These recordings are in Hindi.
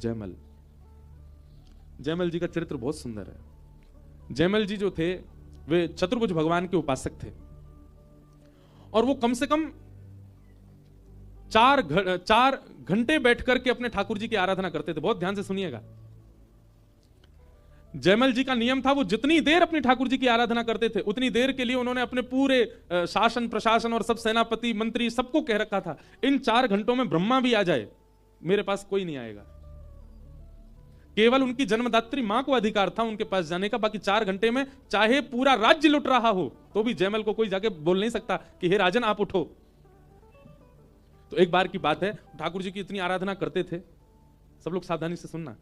जयमल। जयमल जी का चरित्र बहुत सुंदर है। जयमल जी जो थे वे चतुर्भुज भगवान के उपासक थे और वो कम से कम 4 घंटे बैठ करके अपने ठाकुर जी की आराधना करते थे। बहुत ध्यान से सुनिएगा। जयमल जी का नियम था वो जितनी देर अपने ठाकुर जी की आराधना करते थे उतनी देर के लिए उन्होंने अपने पूरे शासन प्रशासन और सब सेनापति मंत्री सबको कह रखा था, इन 4 घंटों में ब्रह्मा भी आ जाए मेरे पास कोई नहीं आएगा। केवल उनकी जन्मदात्री मां को अधिकार था उनके पास जाने का, बाकी 4 घंटे में चाहे पूरा राज्य लुट रहा हो तो भी जयमल को कोई जाके बोल नहीं सकता कि हे राजन आप उठो। तो एक बार की बात है, ठाकुर जी की इतनी आराधना करते थे, सब लोग सावधानी से सुनना।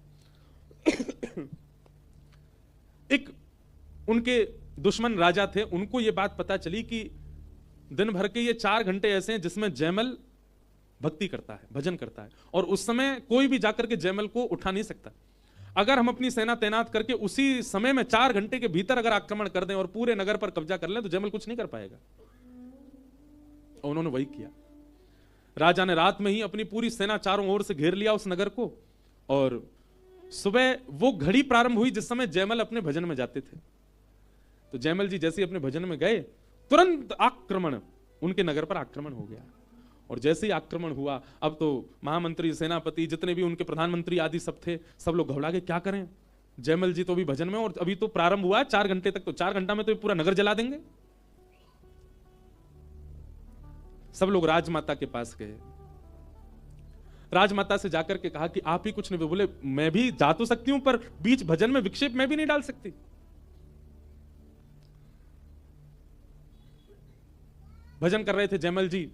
एक उनके दुश्मन राजा थे, उनको यह बात पता चली कि दिन भर के ये 4 घंटे ऐसे हैं जिसमें जयमल भक्ति करता है, भजन करता है, और उस समय कोई भी जाकर के जयमल को उठा नहीं सकता। अगर हम अपनी सेना तैनात करके उसी समय में 4 घंटे के भीतर अगर आक्रमण कर दें और पूरे नगर पर कब्जा कर लें तो जयमल कुछ नहीं कर पाएगा। और उन्होंने वही किया। राजा ने रात में ही अपनी पूरी सेना चारों ओर से घेर लिया उस नगर को, और सुबह वो घड़ी प्रारंभ हुई जिस समय जयमल अपने भजन में जाते थे। तो जयमल जी जैसे ही अपने भजन में गए तुरंत आक्रमण, उनके नगर पर आक्रमण हो गया। और जैसे ही आक्रमण हुआ, अब तो महामंत्री, सेनापति, जितने भी उनके प्रधानमंत्री आदि सब थे, सब लोग घबरा गए, क्या करें। जयमल जी तो अभी भजन में, और अभी तो प्रारंभ हुआ है 4 घंटे तक, तो 4 घंटा में तो पूरा नगर जला देंगे। सब लोग राजमाता के पास गए। राजमाता से जाकर के कहा कि आप ही कुछ नहीं। बोले मैं भी जा तो सकती हूं पर बीच भजन में विक्षेप मैं भी नहीं डाल सकती। भजन कर रहे थे जयमल जी,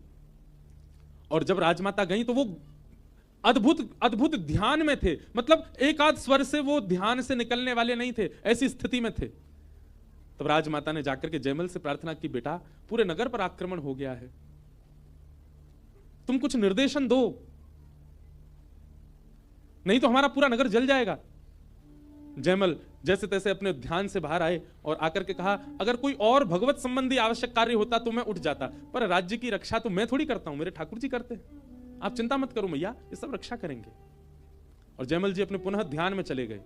और जब राजमाता गई तो वो अद्भुत अद्भुत ध्यान में थे। मतलब एक आध स्वर से वो ध्यान से निकलने वाले नहीं थे, ऐसी स्थिति में थे। तब राजमाता ने जाकर के जयमल से प्रार्थना की, बेटा पूरे नगर पर आक्रमण हो गया है, तुम कुछ निर्देशन दो, नहीं तो हमारा पूरा नगर जल जाएगा। जयमल जैसे तैसे अपने ध्यान से बाहर आए और आकर के कहा, अगर कोई और भगवत संबंधी आवश्यक कार्य होता तो मैं उठ जाता, पर राज्य की रक्षा तो मैं थोड़ी करता हूं, मेरे ठाकुर जी करते हैं। आप चिंता मत करो मैया, ये सब रक्षा करेंगे। और जयमल जी अपने पुनः ध्यान में चले गए।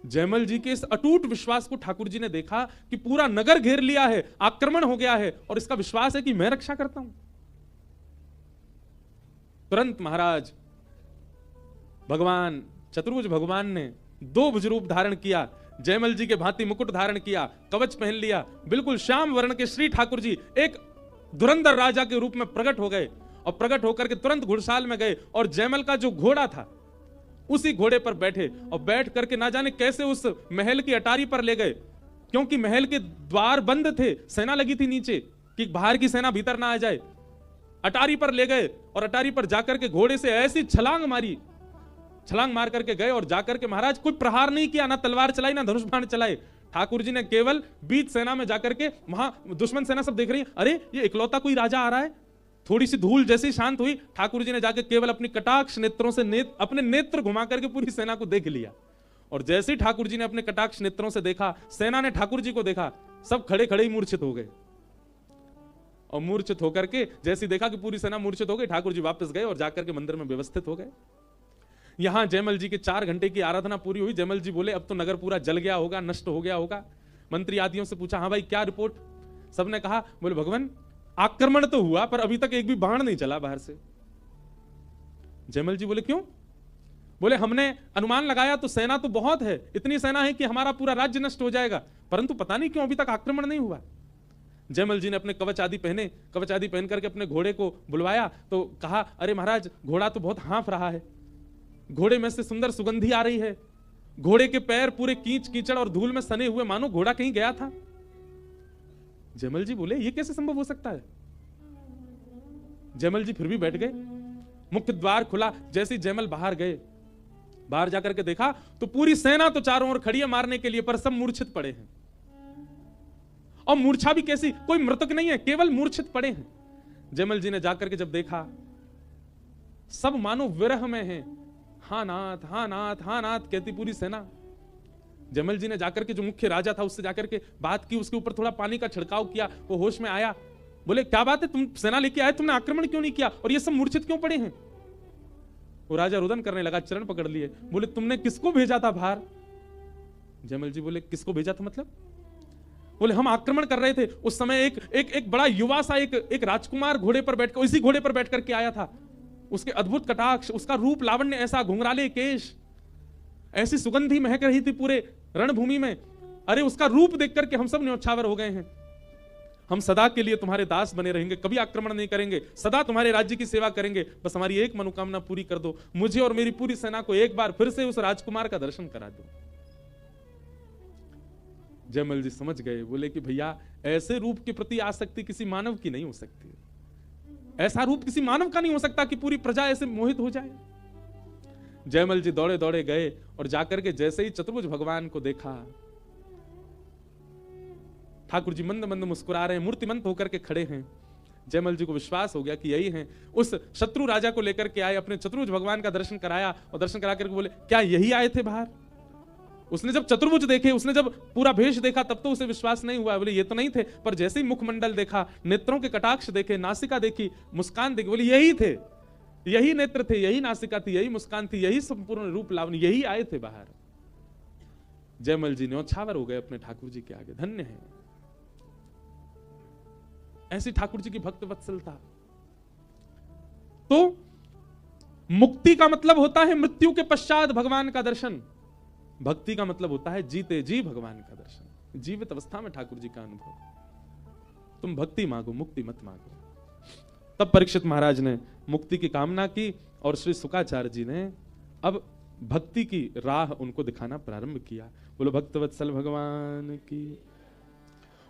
जयमल जी के इस अटूट विश्वास को ठाकुर जी ने देखा कि पूरा नगर घेर लिया है, आक्रमण हो गया है, और इसका विश्वास है कि मैं रक्षा करता हूं। तुरंत महाराज भगवान चतुर्भुज भगवान ने 2 भुज रूप धारण किया, जयमल जी के भांति मुकुट धारण किया, कवच पहन लिया, बिल्कुल श्याम वर्ण के श्री ठाकुर जी एक धुरंधर राजा के रूप में प्रकट हो गए। और प्रकट होकर के तुरंत घुड़साल में गए और जयमल का जो घोड़ा था उसी घोड़े पर बैठे, और बैठ करके ना जाने कैसे उस महल की अटारी पर ले गए, क्योंकि महल के द्वार बंद थे, सेना लगी थी नीचे कि बाहर की सेना भीतर ना आ जाए। अटारी पर ले गए और अटारी पर जाकर के घोड़े से ऐसी छलांग मारी, छलांग मार करके गए और जाकर के महाराज कोई प्रहार नहीं किया, ना तलवार चलाई ना धनुष बाण चलाए। ठाकुर जी ने केवल बीच सेना में जाकर के, वहां दुश्मन सेना सब देख रही है, अरे ये इकलौता कोई राजा आ रहा है। थोड़ी सी धूल जैसी शांत हुई, ठाकुर जी ने जाकर केवल अपनी कटाक्ष नेत्रों से अपने नेत्र घुमा करके पूरी सेना को देख लिया। और जैसे ही ठाकुर जी ने अपने कटाक्ष नेत्रों से देखा, सेना ने ठाकुर जी को देखा, सब खड़े खड़े ही मूर्छित हो गए। और मूर्छित होकर के जैसे देखा कि पूरी सेना मूर्छित हो गई, ठाकुर जी वापस गए और जाकर के मंदिर में व्यवस्थित हो गए। यहां जयमल जी के 4 घंटे की आराधना पूरी हुई। जयमल जी बोले अब तो नगर पूरा जल गया होगा, नष्ट हो गया होगा। मंत्री आदियों से पूछा, हाँ भाई क्या रिपोर्ट। सबने कहा, बोले भगवान आक्रमण तो हुआ पर अभी तक एक भी बाण नहीं चला बाहर से। जयमल जी बोले क्यों। बोले हमने अनुमान लगाया तो सेना तो बहुत है, इतनी सेना है कि हमारा पूरा राज्य नष्ट हो जाएगा, परंतु पता नहीं क्यों अभी तक आक्रमण नहीं हुआ। जयमल जी ने अपने कवच आदि पहने, कवच आदि पहन करके अपने घोड़े को बुलवाया तो कहा, अरे महाराज घोड़ा तो बहुत हाँफ रहा है, घोड़े में से सुंदर सुगंधी आ रही है, घोड़े के पैर पूरे कीच कीचड़ और धूल में सने हुए, मानो घोड़ा कहीं गया था। जयमल जी बोले ये कैसे संभव हो सकता है। जयमल जी फिर भी बैठ गए। मुख्य द्वार खुला, जैसे जयमल बाहर गए, बाहर जाकर के देखा तो पूरी सेना तो चारों ओर खड़ी है मारने के लिए, पर सब मूर्छित पड़े हैं। और मूर्छा भी कैसी, कोई मृतक नहीं है, केवल मूर्छित पड़े हैं। जयमल जी ने जाकर के जब देखा, सब मानो विरह में हैं, हाँ नाथ हाँ नाथ हाँ नाथ कहती पूरी सेना। जयमल जी ने जाकर के जो मुख्य राजा था उससे जाकर के बात की, उसके ऊपर थोड़ा पानी का छिड़काव किया, वो होश में आया। बोले क्या बात है, तुम सेना लेके आए, तुमने आक्रमण क्यों नहीं किया, और ये सब मूर्छित क्यों पड़े हैं? वो राजा रुदन करने लगा, चरण पकड़ लिए, बोले तुमने किसको भेजा था बाहर? जयमल जी बोले किसको भेजा था मतलब? बोले हम आक्रमण कर रहे थे, उस समय एक बड़ा युवा सा एक राजकुमार घोड़े पर बैठकर, इसी घोड़े पर बैठ करके आया था। उसके अद्भुत कटाक्ष, उसका रूप लावण्य, ऐसा घुंघराले केश, ऐसी सुगंधी महक रही थी पूरे रणभूमि में। अरे उसका रूप देख करके हम सब न्योछावर हो गए हैं। हम सदा के लिए तुम्हारे दास बने रहेंगे, कभी आक्रमण नहीं करेंगे, सदा तुम्हारे राज्य की सेवा करेंगे, बस हमारी एक मनोकामना पूरी कर दो, मुझे और मेरी पूरी सेना को एक बार फिर से उस राजकुमार का दर्शन करा दो। जयमल जी समझ गए, बोले कि भैया ऐसे रूप के प्रति आसक्ति किसी मानव की नहीं हो सकती, ऐसा रूप किसी मानव का नहीं हो सकता कि पूरी प्रजा ऐसे मोहित हो जाए। जयमल जी दौड़े दौड़े गए और जाकर के जैसे ही चतुर्भुज भगवान को देखा, ठाकुर जी मंद मंद मुस्कुरा रहे हैं, मूर्तिमंत होकर के खड़े हैं। जयमल जी को विश्वास हो गया कि यही हैं। उस शत्रु राजा को लेकर के आए, अपने चतुर्भुज भगवान का दर्शन कराया और दर्शन करा करके बोले क्या यही आए थे बाहर? उसने जब चतुर्भुज देखे, उसने जब पूरा भेष देखा, तब तो उसे विश्वास नहीं हुआ। बोले ये तो नहीं थे, पर जैसे ही मुखमंडल देखा, नेत्रों के कटाक्ष देखे, नासिका देखी, मुस्कान देखी, बोले यही थे, यही नेत्र थे, यही नासिका थी, यही मुस्कान थी, यही संपूर्ण रूप लावण्य, यही आए थे बाहर। जयमल जी न्योछावर हो गए अपने ठाकुर जी के आगे। धन्य है ऐसी ठाकुर जी की भक्त वत्सलता। तो मुक्ति का मतलब होता है मृत्यु के पश्चात भगवान का दर्शन, भक्ति का मतलब होता है जीते जी भगवान का दर्शन, जीवित अवस्था में ठाकुर जी का अनुभव। तुम भक्ति मांगो, मुक्ति मत मांगो। तब परीक्षित महाराज ने मुक्ति की कामना की और श्री शुकाचार्य जी ने अब भक्ति की राह उनको दिखाना प्रारंभ किया। बोलो भक्तवत्सल भगवान की।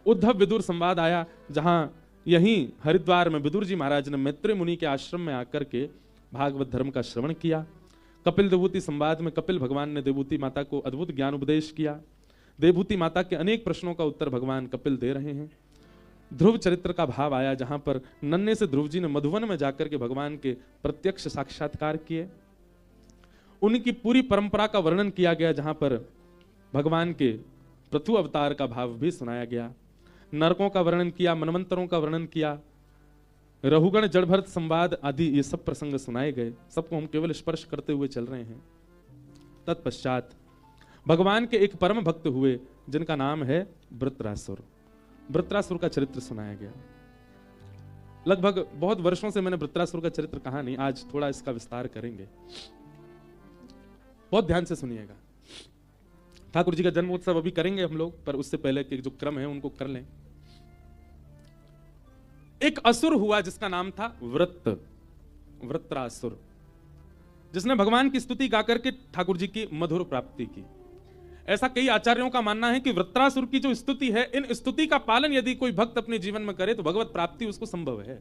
उद्धव विदुर संवाद आया, जहां यहीं हरिद्वार में विदुर जी महाराज ने मैत्रेय मुनि के आश्रम में आकर के भागवत धर्म का श्रवण किया। कपिल देवभूति संवाद में कपिल भगवान ने देवभूति माता को अद्भुत ज्ञान उपदेश किया। देवभूति माता के अनेक प्रश्नों का उत्तर भगवान कपिल दे रहे हैं। ध्रुव चरित्र का भाव आया, जहां पर नन्हे से ध्रुव जी ने मधुवन में जाकर के भगवान के प्रत्यक्ष साक्षात्कार किए। उनकी पूरी परंपरा का वर्णन किया गया, जहां पर भगवान के पृथु अवतार का भाव भी सुनाया गया। नरकों का वर्णन किया, मनवंतरों का वर्णन किया, रहुगण जड़भरत संवाद आदि ये सब प्रसंग सुनाए गए। सबको हम केवल स्पर्श करते हुए चल रहे हैं। तत्पश्चात भगवान के एक परम भक्त हुए, जिनका नाम है वृत्रासुर। वृत्रासुर का चरित्र सुनाया गया। लगभग बहुत वर्षों से मैंने वृत्रासुर का चरित्र कहा नहीं, आज थोड़ा इसका विस्तार करेंगे। बहुत ध्यान से सुनिएगा। ठाकुर जी का जन्मोत्सव अभी करेंगे हम लोग, पर उससे पहले के जो क्रम है उनको कर लें। एक असुर हुआ जिसका नाम था वृत्रासुर, जिसने भगवान की स्तुति गाकर के ठाकुर जी की मधुर प्राप्ति की। ऐसा कई आचार्यों का मानना है कि वृत्रासुर की जो स्तुति है, इन स्तुति का पालन यदि कोई भक्त अपने जीवन में करे तो भगवत प्राप्ति उसको संभव है।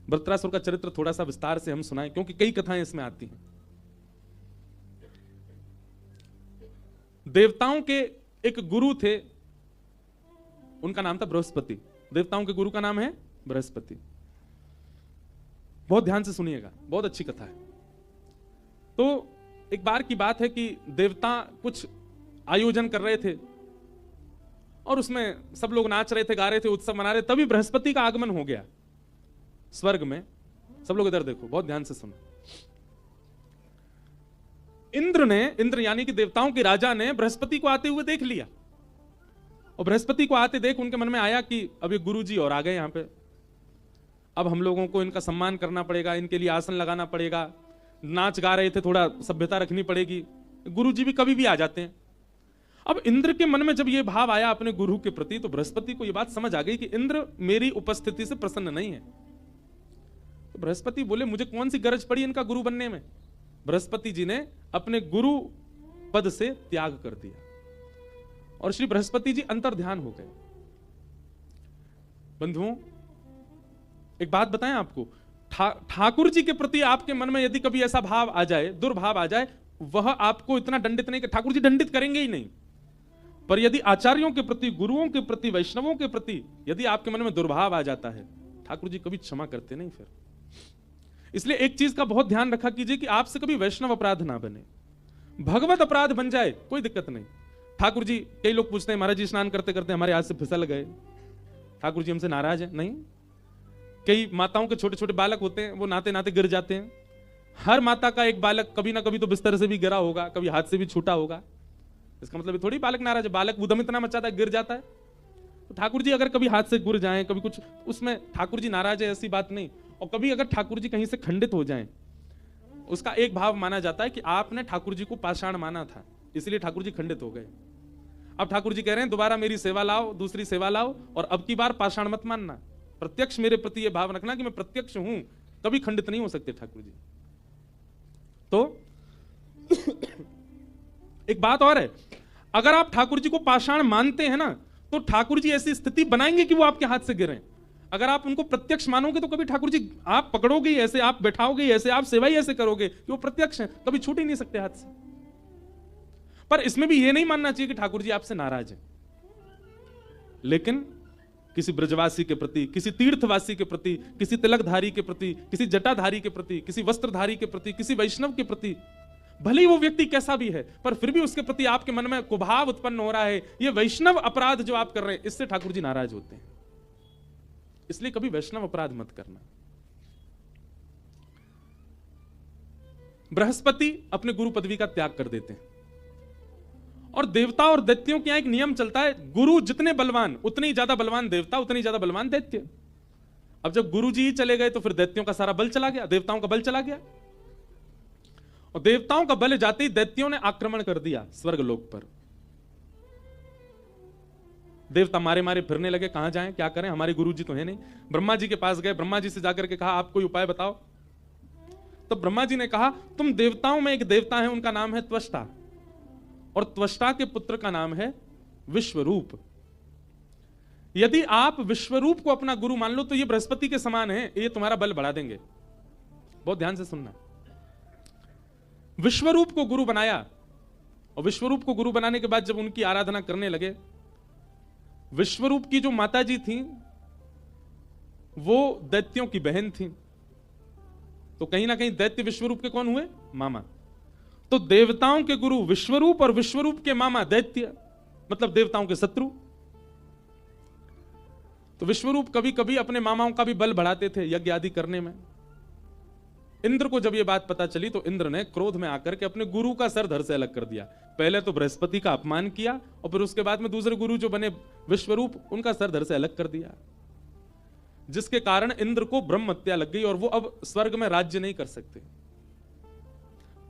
वृत्रासुर का चरित्र थोड़ा सा विस्तार से हम सुनाएं, क्योंकि कई कथाएं इसमें आती हैं। देवताओं के एक गुरु थे, उनका नाम था बृहस्पति। देवताओं के गुरु का नाम है बृहस्पति। बहुत ध्यान से सुनिएगा, बहुत अच्छी कथा है। तो एक बार की बात है कि देवता कुछ आयोजन कर रहे थे और उसमें सब लोग नाच रहे थे, गा रहे थे, उत्सव मना रहे। तभी बृहस्पति का आगमन हो गया स्वर्ग में। सब लोग इधर देखो, बहुत ध्यान से सुनो। इंद्र यानी कि देवताओं के राजा ने बृहस्पति को आते हुए देख लिया, और बृहस्पति को आते देख उनके मन में आया कि अब ये गुरुजी और आ गए यहाँ पे, अब हम लोगों को इनका सम्मान करना पड़ेगा, इनके लिए आसन लगाना पड़ेगा। नाच गा रहे थे, थोड़ा सभ्यता रखनी पड़ेगी। गुरुजी भी कभी भी आ जाते हैं। अब इंद्र के मन में जब ये भाव आया अपने गुरु के प्रति, तो बृहस्पति को ये बात समझ आ गई कि इंद्र मेरी उपस्थिति से प्रसन्न नहीं है। तो बृहस्पति बोले मुझे कौन सी गरज पड़ी इनका गुरु बनने में। बृहस्पति जी ने अपने गुरु पद से त्याग कर दिया और श्री बृहस्पति जी अंतर ध्यान हो गए। बंधुओं, एक बात बताएं आपको, ठाकुर जी के प्रति आपके मन में यदि कभी ऐसा भाव आ जाए, दुर्भाव आ जाए, वह आपको इतना दंडित नहीं कि ठाकुर जी दंडित करेंगे ही नहीं, पर यदि आचार्यों के प्रति, गुरुओं के प्रति, वैष्णवों के प्रति यदि आपके मन में दुर्भाव आ जाता है, ठाकुर जी कभी क्षमा करते नहीं फिर। इसलिए एक चीज का बहुत ध्यान रखा कीजिए कि आपसे कभी वैष्णव अपराध ना बने। भगवत अपराध बन जाए कोई दिक्कत नहीं। ठाकुर जी, कई लोग पूछते हैं महाराज जी स्नान करते करते हमारे हाथ से फिसल गए, ठाकुर जी हमसे नाराज है? नहीं। कई माताओं के छोटे छोटे बालक होते हैं, वो नाते नाते गिर जाते हैं। हर माता का एक बालक कभी ना कभी तो बिस्तर से भी गिरा होगा, कभी हाथ से भी छूटा होगा। इसका मतलब थोड़ी बालक नाराज है, बालक उद्यम इतना मचाता है गिर जाता है। तो ठाकुर जी अगर कभी हाथ से गिर जाएं, कभी कुछ, उसमें ठाकुर जी नाराज है ऐसी बात नहीं। और कभी अगर ठाकुर जी कहीं से खंडित हो जाएं, उसका एक भाव माना जाता है कि आपने ठाकुर जी को पाषाण माना था, इसलिए ठाकुर जी खंडित हो गए। अब ठाकुर जी कह रहे हैं दोबारा मेरी सेवा लाओ, दूसरी सेवा लाओ, और अब की बार पाषाण मत मानना, प्रत्यक्ष मेरे प्रति यह भाव रखना कि मैं प्रत्यक्ष हूं, कभी खंडित नहीं हो सकते ठाकुर जी। तो एक बात और है, अगर आप ठाकुर जी को पाषाण मानते हैं ना, तो ठाकुर जी ऐसी स्थिति बनाएंगे कि वो आपके हाथ से गिरें। अगर आप उनको प्रत्यक्ष मानोगे तो कभी ठाकुर जी आप पकड़ोगे ही ऐसे, आप बैठाओगे ही ऐसे, आप सेवा ही ऐसे करोगे कि वो प्रत्यक्ष है, कभी छूट ही नहीं सकते हाथ से। पर इसमें भी ये नहीं मानना चाहिए कि ठाकुर जी आपसे नाराज हैं। लेकिन किसी ब्रजवासी के प्रति, किसी तीर्थवासी के प्रति, किसी तिलकधारी के प्रति, किसी जटाधारी के प्रति, किसी वस्त्रधारी के प्रति, किसी वैष्णव के प्रति, भले ही वो व्यक्ति कैसा भी है, पर फिर भी उसके प्रति आपके मन में कुभाव उत्पन्न हो रहा है, ये वैष्णव अपराध जो आप कर रहे हैं, इससे ठाकुर जी नाराज होते हैं। इसलिए कभी वैष्णव अपराध मत करना। बृहस्पति अपने गुरु पदवी का त्याग कर देते हैं, और देवता और दैत्यों के यहां एक नियम चलता है, गुरु जितने बलवान उतने ही ज्यादा बलवान देवता, उतनी ज्यादा बलवान दैत्य। अब जब गुरु जी ही चले गए तो फिर दैत्यों का सारा बल चला गया, देवताओं का बल चला गया। और देवताओं का बल जाते ही दैत्यों ने आक्रमण कर दिया स्वर्गलोक पर। देवता मारे मारे फिरने लगे, कहां जाएं, क्या करें, हमारे गुरु जी तो है नहीं। ब्रह्मा जी के पास गए, ब्रह्मा जी से जाकर के कहा आप कोई उपाय बताओ। तो ब्रह्मा जी ने कहा तुम देवताओं में एक देवता है, उनका नाम है त्वष्टा, और त्वष्टा के पुत्र का नाम है विश्वरूप। यदि आप विश्वरूप को अपना गुरु मान लो तो ये बृहस्पति के समान है, ये तुम्हारा बल बढ़ा देंगे। बहुत ध्यान से सुनना। विश्वरूप को गुरु बनाया, और विश्वरूप को गुरु बनाने के बाद जब उनकी आराधना करने लगे, विश्वरूप की जो माता जी थी वो दैत्यों की बहन थी, तो कहीं ना कहीं दैत्य विश्वरूप के कौन हुए, मामा। तो देवताओं के गुरु विश्वरूप और विश्वरूप के मामा दैत्य, मतलब देवताओं के शत्रु। तो विश्वरूप कभी कभी अपने मामाओं का भी बल बढ़ाते थे यज्ञ आदि करने में। इंद्र को जब यह बात पता चली तो इंद्र ने क्रोध में आकर के अपने गुरु का सर धड़ से अलग कर दिया। पहले तो बृहस्पति का अपमान किया, और फिर उसके बाद में दूसरे गुरु जो बने विश्वरूप, उनका सर धड़ से अलग कर दिया, जिसके कारण इंद्र को ब्रह्म हत्या लग गई और वो अब स्वर्ग में राज्य नहीं कर सकते।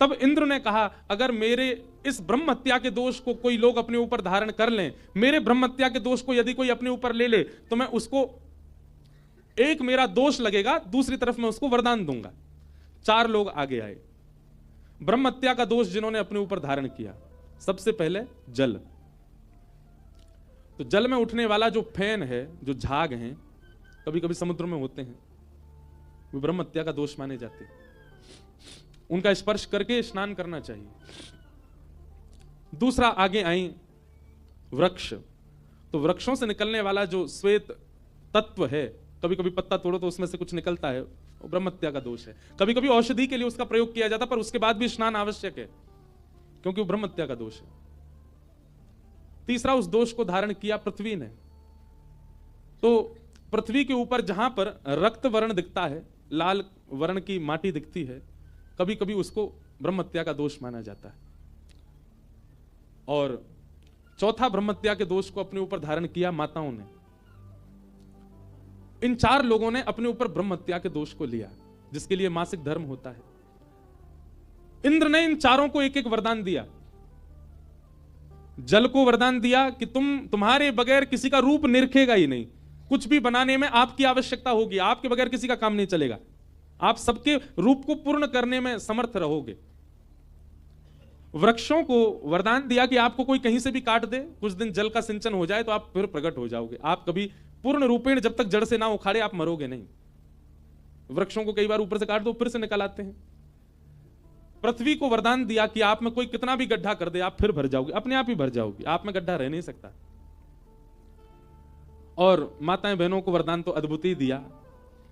तब इंद्र ने कहा अगर मेरे इस ब्रह्म हत्या के दोष को कोई लोग अपने ऊपर धारण कर लें, मेरे ब्रह्म हत्या के दोष को यदि कोई अपने ऊपर ले ले, तो मैं उसको, एक मेरा दोष लगेगा, दूसरी तरफ मैं उसको वरदान दूंगा। 4 लोग आगे आए ब्रह्म हत्या का दोष जिन्होंने अपने ऊपर धारण किया। सबसे पहले जल। तो जल में उठने वाला जो फैन है, जो झाग हैं, कभी कभी समुद्र में होते हैं, वो ब्रह्म हत्या का दोष माने जाते हैं। उनका स्पर्श करके स्नान करना चाहिए। दूसरा आगे आई वृक्ष। तो वृक्षों से निकलने वाला जो श्वेत तत्व है, कभी कभी पत्ता तोड़ो तो उसमें से कुछ निकलता है, वो ब्रह्म हत्या का दोष है। कभी कभी औषधि के लिए उसका प्रयोग किया जाता, पर उसके बाद भी स्नान आवश्यक है, क्योंकि वो ब्रह्म हत्या का दोष है। तीसरा, उस दोष को धारण किया पृथ्वी ने। तो पृथ्वी के ऊपर जहां पर रक्त वर्ण दिखता है, लाल वर्ण की माटी दिखती है, कभी कभी उसको ब्रह्म हत्या का दोष माना जाता है। और चौथा, ब्रह्म हत्या के दोष को अपने ऊपर धारण किया माताओं ने। इन 4 लोगों ने अपने ऊपर ब्रह्म हत्या के दोष को लिया, जिसके लिए मासिक धर्म होता है। इंद्र ने इन 4 को एक एक वरदान दिया। जल को वरदान दिया कि तुम्हारे बगैर किसी का रूप निरखेगा ही नहीं, कुछ भी बनाने में आपकी आवश्यकता होगी, आपके बगैर किसी का काम नहीं चलेगा, आप सबके रूप को पूर्ण करने में समर्थ रहोगे। वृक्षों को वरदान दिया कि आपको कोई कहीं से भी काट दे, कुछ दिन जल का सिंचन हो जाए तो आप फिर प्रकट हो जाओगे, आप कभी पूर्ण रूपेण जब तक जड़ से ना उखाड़े आप मरोगे नहीं। वृक्षों को कई बार ऊपर से काट दो फिर से निकल आते हैं। पृथ्वी को वरदान दिया कि आप में कोई कितना भी गड्ढा कर दे आप फिर भर जाओगे, अपने आप ही भर जाओगे, आप में गड्ढा रह नहीं सकता। और माताएं बहनों को वरदान तो अद्भुत ही दिया,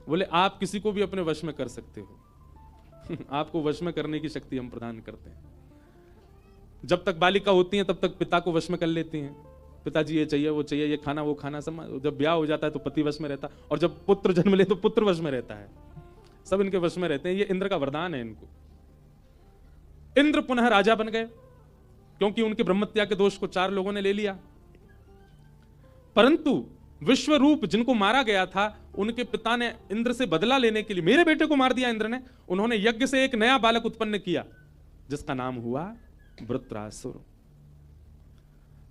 बोले आप किसी को भी अपने वश में कर सकते हो आपको वश में करने की शक्ति हम प्रदान करते हैं। जब तक बालिका होती हैं तब तक पिता को वश में कर लेती हैं, पिताजी ये चाहिए वो चाहिए, ये खाना वो खाना, सब। जब ब्याह हो जाता है तो पति वश में रहता, और जब पुत्र जन्म ले तो पुत्र वश में रहता है। सब इनके वश में रहते हैं। ये इंद्र का वरदान है इनको। इंद्र पुनः राजा बन गए क्योंकि उनके ब्रह्मत्या के दोष को 4 लोगों ने ले लिया। परंतु विश्वरूप जिनको मारा गया था, उनके पिता ने इंद्र से बदला लेने के लिए, मेरे बेटे को मार दिया इंद्र ने, उन्होंने यज्ञ से एक नया बालक उत्पन्न किया जिसका नाम हुआ वृत्रासुर।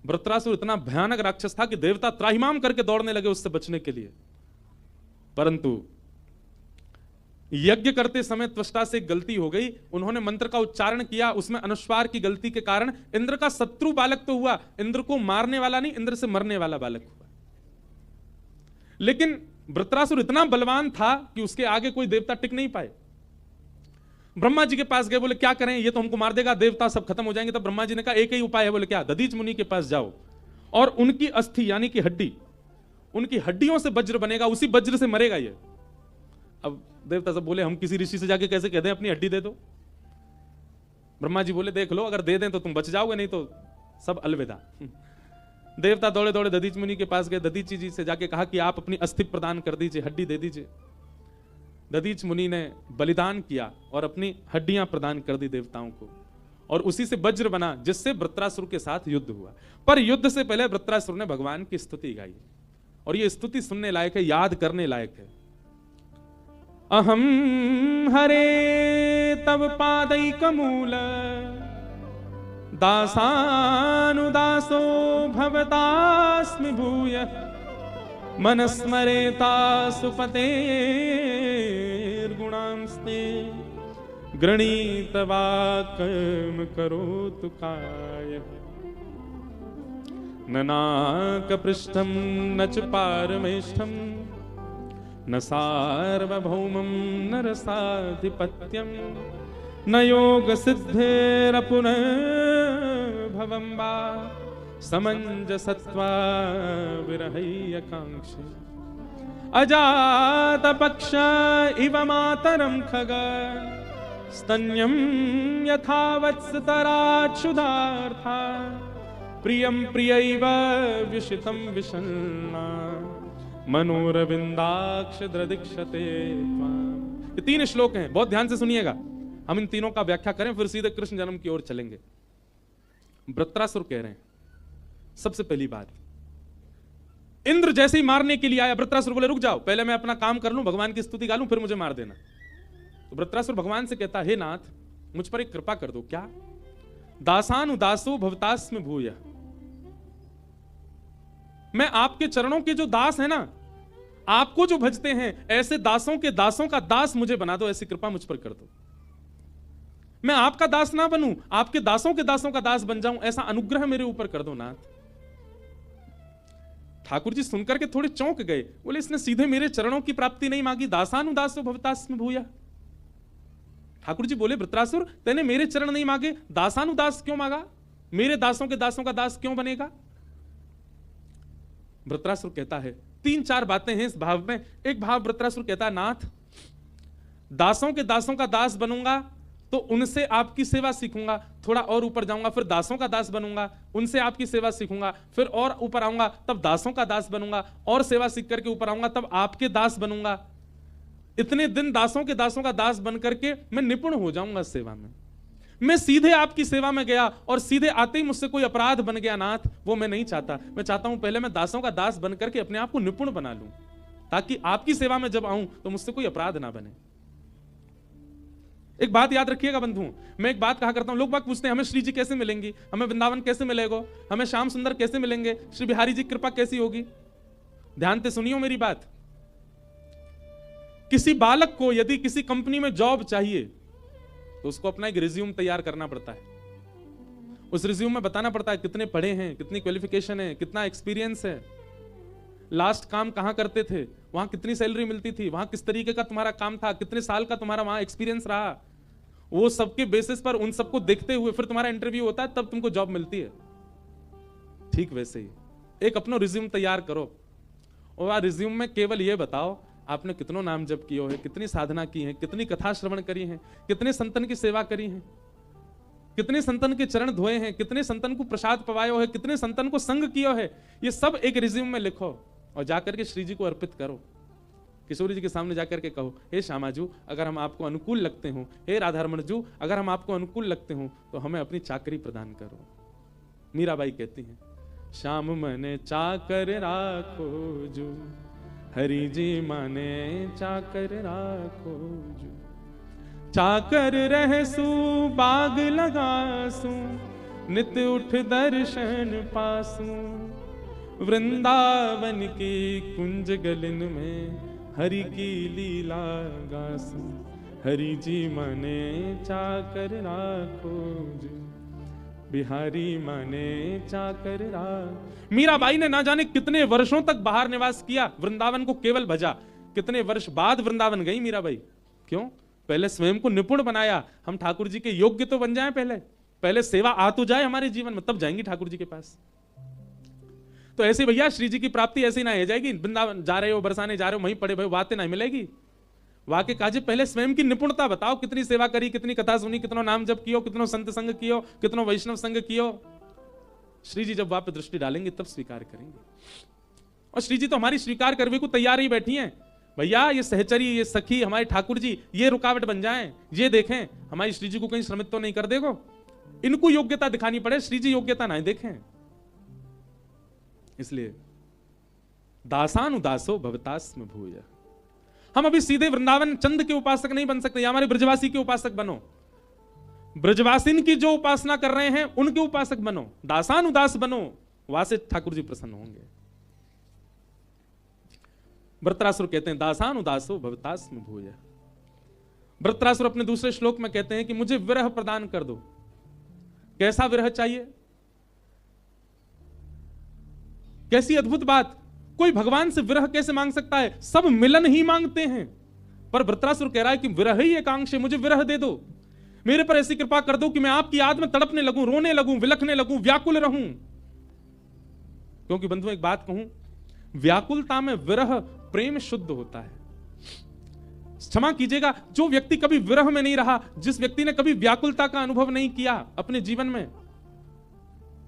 वृत्रासुर इतना भयानक राक्षस था कि देवता त्राहिमाम करके दौड़ने लगे उससे बचने के लिए। परंतु यज्ञ करते समय त्वष्टा से एक गलती हो गई। उन्होंने मंत्र का उच्चारण किया, उसमें अनुस्वार की गलती के कारण इंद्र का शत्रु बालक तो हुआ, इंद्र को मारने वाला नहीं, इंद्र से मरने वाला बालक हुआ। लेकिन वृत्रासुर इतना बलवान था कि उसके आगे कोई देवता टिक नहीं पाए। ब्रह्मा जी के पास गए, बोले क्या करें, ये तो हमको मार देगा, देवता सब खत्म हो जाएंगे। तब ब्रह्मा जी ने कहा एक ही उपाय है। बोले क्या? दधीच मुनि के पास जाओ और उनकी अस्थि यानी कि हड्डी, उनकी हड्डियों से वज्र बनेगा, उसी वज्र से मरेगा ये। अब देवता सब बोले हम किसी ऋषि से जाके कैसे कह दें अपनी हड्डी दे दो? ब्रह्मा जी बोले देख लो, अगर दे दें तो तुम बच जाओगे, नहीं तो सब अलविदा। देवता दौड़े दौड़े दधीच मुनि के पास गए। दधीच जी से जाके कहा कि आप अपनी अस्थि प्रदान कर दीजिए, हड्डी दे दीजिए। दधीच मुनि ने बलिदान किया और अपनी हड्डियां प्रदान कर दी देवताओं को, और उसी से वज्र बना जिससे वृत्रासुर के साथ युद्ध हुआ। पर युद्ध से पहले वृत्रासुर ने भगवान की स्तुति गाई, और यह स्तुति सुनने लायक है, याद करने लायक है। अहम हरे तव पादैकमूल दासानुदासो भवतास्मि भूयः मनस्मरेता सुपतेर्गुणांस्ते गृणीतवाक्यं करोतु कायः न नाकपृष्ठं न च पारमेष्ठं न सार्वभौमं न रसाधिपत्यं न योगसिद्धिरपुनर्भवं वा समञ्जसत्वा विरहैकाङ्क्षी अजातपक्ष इव मातरं खग स्तन्यं यथा वत्सतराच्छुधार्था प्रियं प्रियैव विशितं विषण्णा मनोरविंदाक्ष दृदिक्षते। ये 3 श्लोक हैं, बहुत ध्यान से सुनिएगा। हम इन तीनों का व्याख्या करें फिर सीधे कृष्ण जन्म की ओर चलेंगे। वृत्रासुर कह रहे हैं सबसे पहली बात, इंद्र जैसे ही मारने के लिए आया, वृत्रासुर बोले रुक जाओ, पहले मैं अपना काम कर लूं, भगवान की स्तुति गा लूं, फिर मुझे मार देना। तो वृत्रासुर भगवान से कहता हे नाथ मुझ पर एक कृपा कर दो। क्या? दासानुदासो भवतास्मि भूयः, मैं आपके चरणों के जो दास हैं ना, आपको जो भजते हैं, ऐसे दासों के दासों का दास मुझे बना दो, ऐसी कृपा मुझ पर कर दो। मैं आपका दास ना बनूं, आपके दासों के दासों का दास बन जाऊं, ऐसा अनुग्रह मेरे ऊपर कर दो नाथ। ठाकुर जी सुनकर के थोड़े चौंक गए, बोले इसने सीधे मेरे चरणों की प्राप्ति नहीं मांगी, दासानुदासो भवतास्मि भूयः। ठाकुर जी बोले वृत्रासुर तेने मेरे चरण नहीं मांगे, दासानुदास क्यों मांगा? मेरे दासों के दासों का दास क्यों बनेगा? वृत्रासुर कहता है 3-4 बातें हैं इस भाव में। एक भाव वृत्रासुर कहता है नाथ दासों के दासों का दास बनूंगा तो उनसे आपकी सेवा सीखूंगा, थोड़ा और ऊपर जाऊंगा फिर दासों का दास बनूंगा, उनसे आपकी सेवा सीखूंगा, फिर और ऊपर आऊंगा तब दासों का दास बनूंगा, और सेवा सीख करके ऊपर आऊंगा तब आपके दास बनूंगा। इतने दिन दासों के दासों का दास बन करके मैं निपुण हो जाऊंगा सेवा में। मैं सीधे आपकी सेवा में गया और सीधे आते ही मुझसे कोई अपराध बन गया नाथ, वो मैं नहीं चाहता। मैं चाहता हूं पहले मैं दासों का दास बन करके अपने आप को निपुण बना लूं, ताकि आपकी सेवा में जब आऊं तो मुझसे कोई अपराध ना बने। एक बात याद रखिएगा बंधुओं, मैं एक बात कहा करता हूं, लोग बात पूछते हैं हमें श्री जी कैसे मिलेंगी, हमें वृंदावन कैसे मिलेगा, हमें श्याम सुंदर कैसे मिलेंगे, श्री बिहारी जी कृपा कैसी होगी। ध्यान से सुनियो मेरी बात। किसी बालक को यदि किसी कंपनी में जॉब चाहिए तो उसको अपना एक रिज्यूम तैयार करना पड़ता है। उस रिज्यूम में बताना पड़ता है कितने पढ़े हैं, कितनी क्वालिफिकेशन है, कितना एक्सपीरियंस है, लास्ट काम कहां करते थे, वहां कितनी सैलरी मिलती थी, वहां किस तरीके का तुम्हारा काम था, कितने साल का तुम्हारा वहां एक्सपीरियंस रहा। वो सबके बेसिस पर उन सबको देखते हुए फिर तुम्हारा इंटरव्यू होता है, तब तुमको जॉब मिलती है। ठीक वैसे ही एक अपना रिज्यूम तैयार करो और रिज्यूम में केवल ये बताओ आपने कितनों नाम जप किए है, कितनी साधना की है, कितनी कथा श्रवण करी है, कितने संतन की सेवा करी है। कितने संतन के चरण धोए हैं, कितने संतन को प्रसाद पवायो है, कितने संतन को संग किया है, ये सब एक रिज्यूम में लिखो और जाकर के श्री जी को अर्पित करो। किशोरी जी के सामने जाकर के कहो, हे श्यामाजू अगर हम आपको अनुकूल लगते हो, हे राधारमण जू अगर हम आपको अनुकूल लगते हो तो हमें अपनी चाकरी प्रदान करो। मीराबाई कहती हैं, श्याम मने चाकर राखो जू, हरि जी माने चाकर राखो जू। चाकर रहसू बाग लगासू, नित उठ दर्शन पासू। वृंदावन की कुंज गलिन में, हरि की लीला गासू। हरि जी माने चाकर राखो जू, बिहारी माने चाकर राखो। मीराबाई ने ना जाने कितने वर्षों तक बाहर निवास किया, वृंदावन को केवल भजा। कितने वर्ष बाद वृंदावन गई मीराबाई। क्यों? पहले स्वयं को निपुण बनाया, हम ठाकुर जी के योग्य तो बन जाएं, पहले सेवा आ तो जाए हमारे जीवन में, तब जाएंगे ठाकुर जी के पास। तो ऐसे भैया श्री जी की प्राप्ति ऐसे ही ना हो जाएगी। वृंदावन जा रहे हो, बरसाने जा रहे हो, वहीं पड़े भाई बातें नहीं मिलेगी। वाके काजे पहले स्वयं की निपुणता बताओ, कितनी सेवा करी, कितनी कथा सुनी, कितना नाम जप कियो, कितनो संत संग कियो, कितनो वैष्णव संग कियो। श्री जी जब वहां पे दृष्टि डालेंगे तब स्वीकार करेंगे। और श्री जी तो हमारी स्वीकार करने को तैयार ही बैठी हैं। भैया ये सहचरी, ये सखी, हमारे ठाकुर जी ये रुकावट बन जाएं, ये देखें हमारी श्री जी को कहीं श्रमित तो नहीं कर देगो। इनको योग्यता दिखानी पड़े, श्री जी योग्यता ना देखें। इसलिए दासानुदासो भवतास्म भूय। हम अभी सीधे वृंदावन चंद के उपासक नहीं बन सकते, या हमारे ब्रजवासी के उपासक बनो। ब्रजवासिन की जो उपासना कर रहे हैं उनके उपासक बनो, दासानुदास बनो, वहां से ठाकुर जी प्रसन्न होंगे। वृत्रासुर कहते हैं दासानुदासो भवतास्म भूय। वृत्रासुर अपने दूसरे श्लोक में कहते हैं कि मुझे विरह प्रदान कर दो। कैसा विरह चाहिए? कैसी अद्भुत बात! कोई भगवान से विरह कैसे मांग सकता है? सब मिलन ही मांगते हैं, पर वृत्रासुर कह रहा है कि विरह ही एकांश है, मुझे विरह दे दो। मेरे पर ऐसी कृपा कर दो कि मैं आपकी याद में तड़पने लगूं, रोने लगूं, विलखने लगूं, व्याकुल रहूं। क्योंकि बंधु एक बात कहूं, व्याकुलता में विरह प्रेम शुद्ध होता है। क्षमा कीजिएगा, जो व्यक्ति कभी विरह में नहीं रहा, जिस व्यक्ति ने कभी व्याकुलता का अनुभव नहीं किया अपने जीवन में,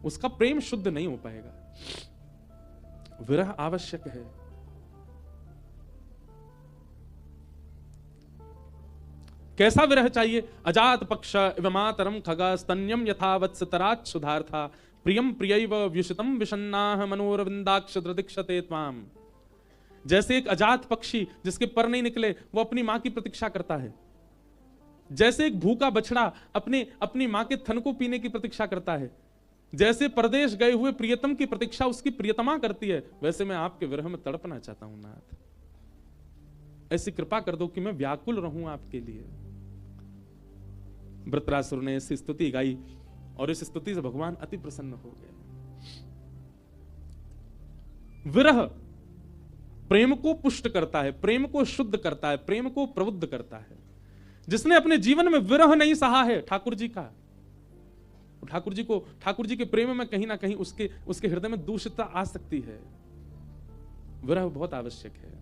उसका प्रेम शुद्ध नहीं हो पाएगा। विरह आवश्यक है। कैसा विरह चाहिए? अजात पक्ष इव मातरम खगा स्तन्यम यथा वत्सतरात् सुधार्था प्रियम प्रियैव व्युषितम विषन्नाह मनोरविंदाक्ष दृदिक्षते त्वाम। जैसे एक अजात पक्षी जिसके पर नहीं निकले, वो अपनी मां की प्रतीक्षा करता है। जैसे एक भूखा बछड़ा अपनी मां के थन को पीने की प्रतीक्षा करता है, जैसे परदेश गए हुए प्रियतम की प्रतीक्षा उसकी प्रियतमा करती है, वैसे मैं आपके विरह में तड़पना चाहता हूं नाथ। ऐसी कृपा कर दो कि मैं व्याकुल रहूं आपके लिए। वृत्रासुर ने ऐसी स्तुति गाई और इस स्तुति से भगवान अति प्रसन्न हो गए। विरह प्रेम को पुष्ट करता है, प्रेम को शुद्ध करता है, प्रेम को प्रबुद्ध करता है। जिसने अपने जीवन में विरह नहीं सहा है ठाकुर जी का, ठाकुर जी के प्रेम में कहीं ना कहीं उसके हृदय में दूषितता आ सकती है। विरह बहुत आवश्यक है।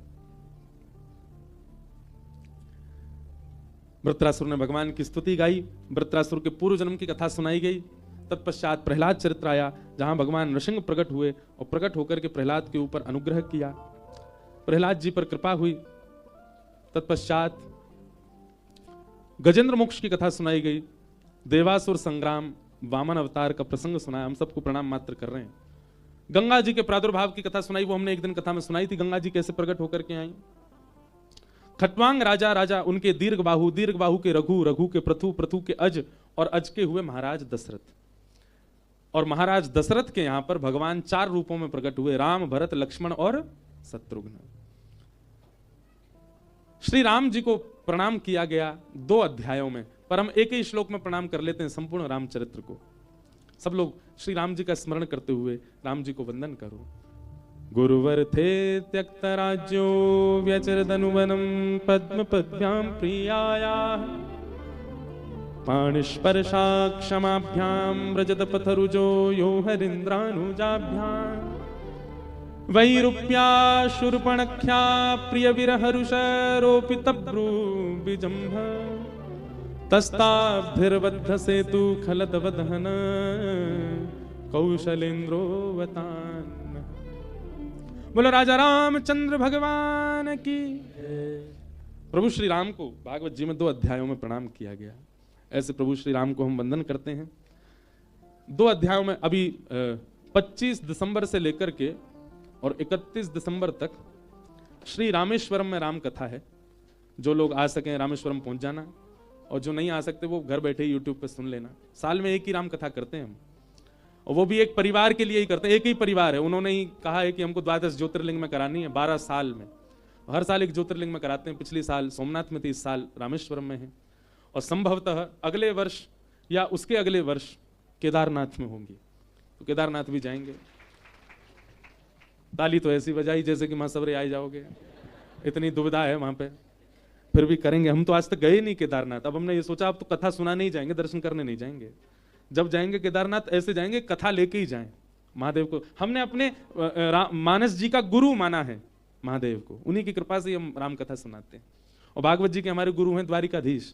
वृत्रासुर ने भगवान की स्तुति गाई, वृत्रासुर के पूर्व जन्म की कथा सुनाई गई। तत्पश्चात प्रहलाद चरित्र आया, जहां भगवान नृसिंह प्रकट हुए और प्रकट होकर के प्रहलाद के ऊपर अनुग्रह किया, प्रहलाद जी पर कृपा हुई। तत्पश्चात गजेंद्र मोक्ष की कथा सुनाई गई, देवासुर संग्राम, वामन अवतार का प्रसंग सुनाया। हम सबको प्रणाम मात्र कर रहे हैं। गंगा जी के प्रादुर्भाव की कथा सुनाई, वो हमने एक दिन कथा में सुनाई थी, गंगा जी कैसे प्रकट होकर के आई। खटवांग राजा उनके दीर्घ बाहु के रघु, रघु के पृथु, पृथु के अज और अज के हुए महाराज दशरथ। और महाराज दशरथ के यहां पर भगवान 4 रूपों में प्रकट हुए, राम, भरत, लक्ष्मण और शत्रुघ्न। श्री राम जी को प्रणाम किया गया 2 अध्यायों में, पर हम एक ही श्लोक में प्रणाम कर लेते हैं संपूर्ण रामचरित्र को। सब लोग श्री राम जी का स्मरण करते हुए राम जी को वंदन करो। गुरुवर थे त्यक्त राज्यो व्यचरदनुवनम पद्म पद्भ्याम प्रियाया पाणिस्पर्शा क्षमाभ्याम व्रजत पथरुजो यो हरिन्द्रानुजाभ्याम वैरूप्या शूर्पणख्या प्रिय विरहरुष रोपित ब्रूबिजंभ तस्ताभिर्बद्ध सेतु खलत वदहन कौशलेन्द्रोवतान। बोलो राजा रामचंद्र भगवान की। प्रभु श्री राम को भागवत जी में 2 अध्यायों में प्रणाम किया गया। ऐसे प्रभु श्री राम को हम वंदन करते हैं। 2 अध्यायों में अभी 25 दिसंबर से लेकर के और 31 दिसंबर तक श्री रामेश्वरम में राम कथा है। जो लोग आ सकें रामेश्वरम पहुंच जाना, और जो नहीं आ सकते वो घर बैठे यूट्यूब पे सुन लेना। साल में एक ही राम कथा करते हैं हम, और वो भी एक परिवार के लिए ही करते हैं। एक ही परिवार है, उन्होंने ही कहा है कि हमको 12 ज्योतिर्लिंग में करानी है 12 साल में। हर साल एक ज्योतिर्लिंग में कराते हैं। पिछली साल सोमनाथ में थी, इस साल रामेश्वरम में है, और संभवतः अगले वर्ष या उसके अगले वर्ष केदारनाथ में होंगी। तो केदारनाथ भी जाएंगे। ताली तो ऐसी बजाई जैसे कि मां सबरे आ जाओगे, इतनी दुविधा है वहां पे, फिर भी करेंगे। हम तो आज तक गए नहीं केदारनाथ। अब हमने ये सोचा अब तो कथा सुनाने ही जाएंगे, दर्शन करने नहीं जाएंगे। जब जाएंगे केदारनाथ ऐसे जाएंगे कथा लेके ही जाएं महादेव को। हमने अपने मानस जी का गुरु माना है महादेव को, उन्हीं की कृपा से हम राम कथा सुनाते हैं। और भागवत जी के हमारे गुरु हैं द्वारिकाधीश,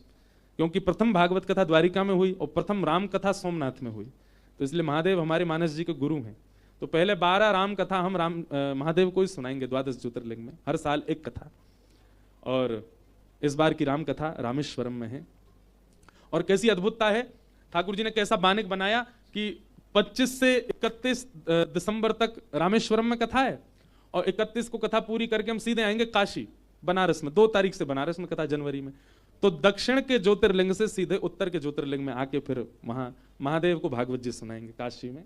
क्योंकि प्रथम भागवत कथा द्वारिका में हुई और प्रथम राम कथा सोमनाथ में हुई, तो इसलिए महादेव हमारे मानस जी के गुरु हैं। तो पहले 12 राम कथा हम महादेव को ही सुनाएंगे 12 ज्योतिर्लिंग में, हर साल एक कथा। और इस बार की राम कथा रामेश्वरम में है। और कैसी अद्भुतता है, ठाकुर जी ने कैसा बानिक बनाया कि 25 से 31 दिसंबर तक रामेश्वरम में कथा है, और 31 को कथा पूरी करके हम सीधे आएंगे काशी बनारस में। 2 तारीख से बनारस में कथा, जनवरी में। तो दक्षिण के ज्योतिर्लिंग से सीधे उत्तर के ज्योतिर्लिंग में आके फिर वहां महादेव को भागवत जी सुनाएंगे काशी में